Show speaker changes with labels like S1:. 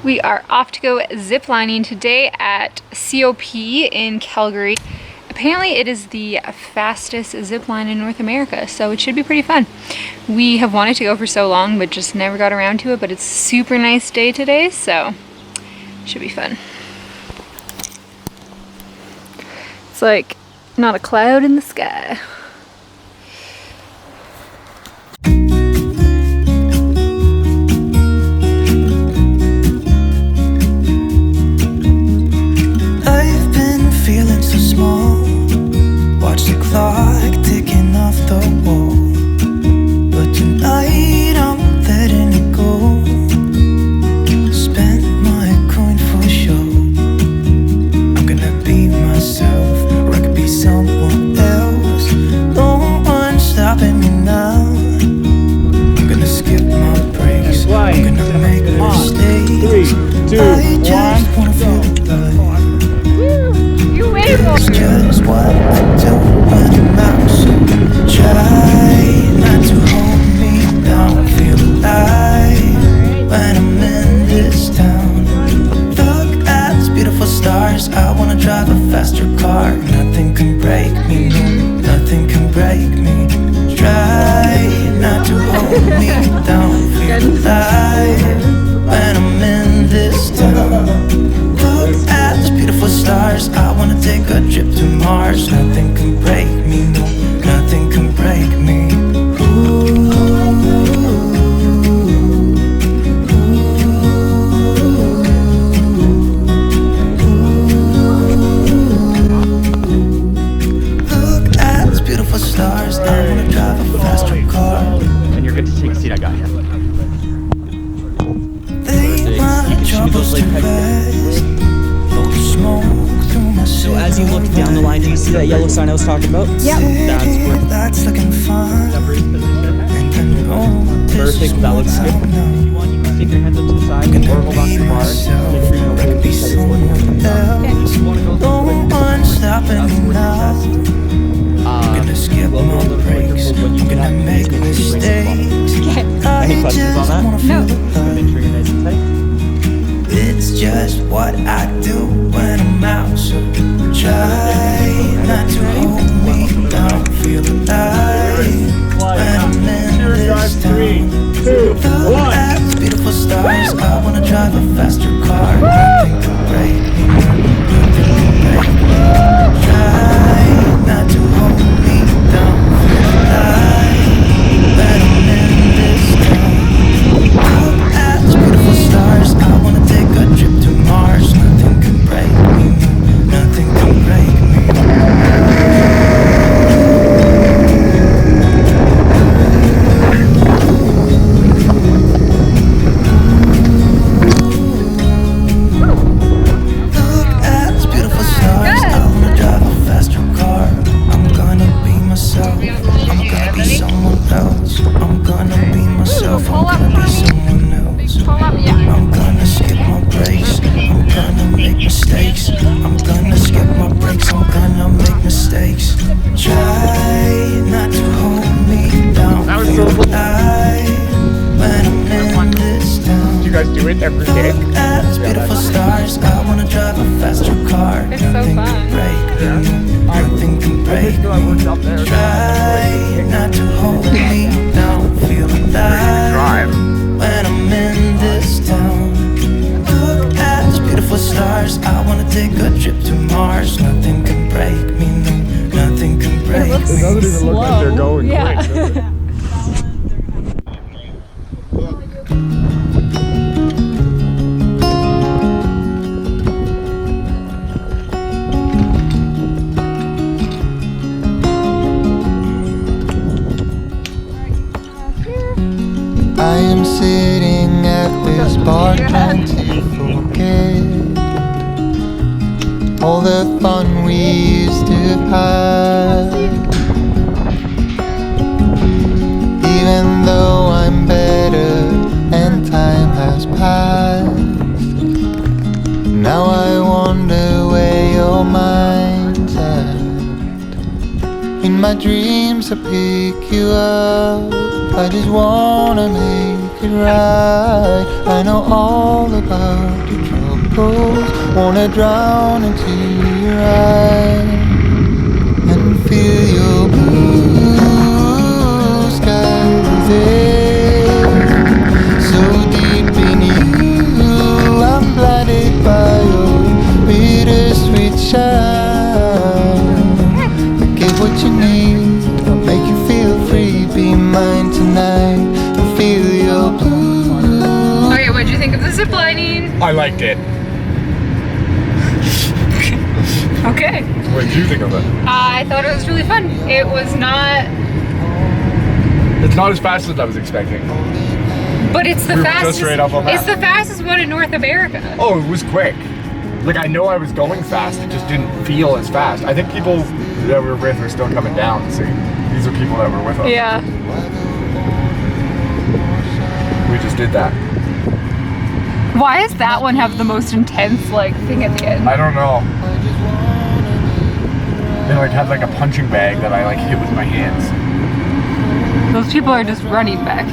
S1: We are off to go ziplining today at COP in Calgary. Apparently it is the fastest zip line in North America, so it should be pretty fun. We have wanted to go for so long, but just never got around to it, but it's a super nice day today, so it should be fun. It's like not a cloud in the sky.
S2: Watch the clock ticking off the wall, but tonight I'm letting it go. Spend my coin for sure. I'm gonna be myself, or I could be someone else. No one's stopping me now. I'm gonna skip my breaks. I'm gonna make mistakes. 3, 2, I just wanna feel alive. It's just what I do when I'm out, so try not to hold me down. Feel alive when I'm in this town. Look at these beautiful stars. I wanna drive a faster car. Nothing can break me, no, nothing can break me. Try not to hold me down. Feel alive when I'm in this town. Look at these beautiful stars. I wanna take a trip to Mars. Nothing can break me, no, nothing can break me. Look at these beautiful stars. I wanna drive a faster car.
S3: And you're good to take a seat, I got you.
S2: They my troubles to rest.
S3: So as you look down the line, do you see that yellow sign I was talking about?
S1: Yep.
S2: That's looking fun.
S3: Perfect, that looks good. Take your hands up to the side or hold on to the bar. Make sure you know where the set is looking.
S2: No one's stopping me now. I'm gonna skip my breaks. I'm gonna make mistakes.
S3: Any questions on that?
S1: No.
S3: Make sure you're nice and tight.
S2: It's just what I do when I'm out, so try not to hold me down. Feel alive when I'm in this town. Look at these beautiful stars. I wanna drive a faster car. Nothing can break me, nothing can break me. Try not to hold me down. Feel alive when I'm in this town. Look at these beautiful stars. I wanna take a trip to Mars. Nothing can break me, nothing can break me. Look at these beautiful stars. I wanna drive a faster car. I'm gonna be myself. I'm gonna be someone else. I'm gonna be myself. I'm gonna be someone else. I'm gonna skip my breaks. I'm gonna make mistakes. I'm gonna skip my breaks. I'm gonna make mistakes. Try not to hold me down. Feel alive when I'm in this town.
S3: You guys do it every day?
S2: Look at these beautiful stars. I wanna drive a faster car.
S1: It's so
S2: Nothing
S1: fun.
S2: can break me. Nothing can break me. Try not to hold me down. Feel alive when I'm in this town. Look at these beautiful stars. I wanna take a trip to Mars. Nothing can break me, no, nothing can break me.
S3: It doesn't even look like they're going quick, does it?
S2: I am sitting at this bar trying to forget all the fun we used to have. Even though I'm better and time has passed, now I wonder where your mind's at. In my dreams I pick you up, I just wanna make it right. I know all about your troubles. Wanna drown into your eyes and feel your blue skies there. So deep in you, I'm blinded by your bittersweet shine. Get what you need, I'll make you feel free. Be mine tonight and feel your blue.
S1: Okay, what'd you think of the ziplining?
S4: I liked it.
S1: Okay.
S4: What did you think of it?
S1: I thought it was really fun. It was not,
S4: It's not as fast as I was expecting.
S1: but it's the
S4: We were just
S1: fastest.
S4: right off on that.
S1: It's the fastest one in North America.
S4: Oh, it was quick. Like, I know I was going fast, it just didn't feel as fast. I think people that we were with are still coming down. See, these are people that were with us.
S1: Yeah.
S4: We just did that.
S1: Why does that one have the most intense like thing at the end?
S4: I don't know. They like had like a punching bag that I like hit with my hands.
S1: Those people are just running back.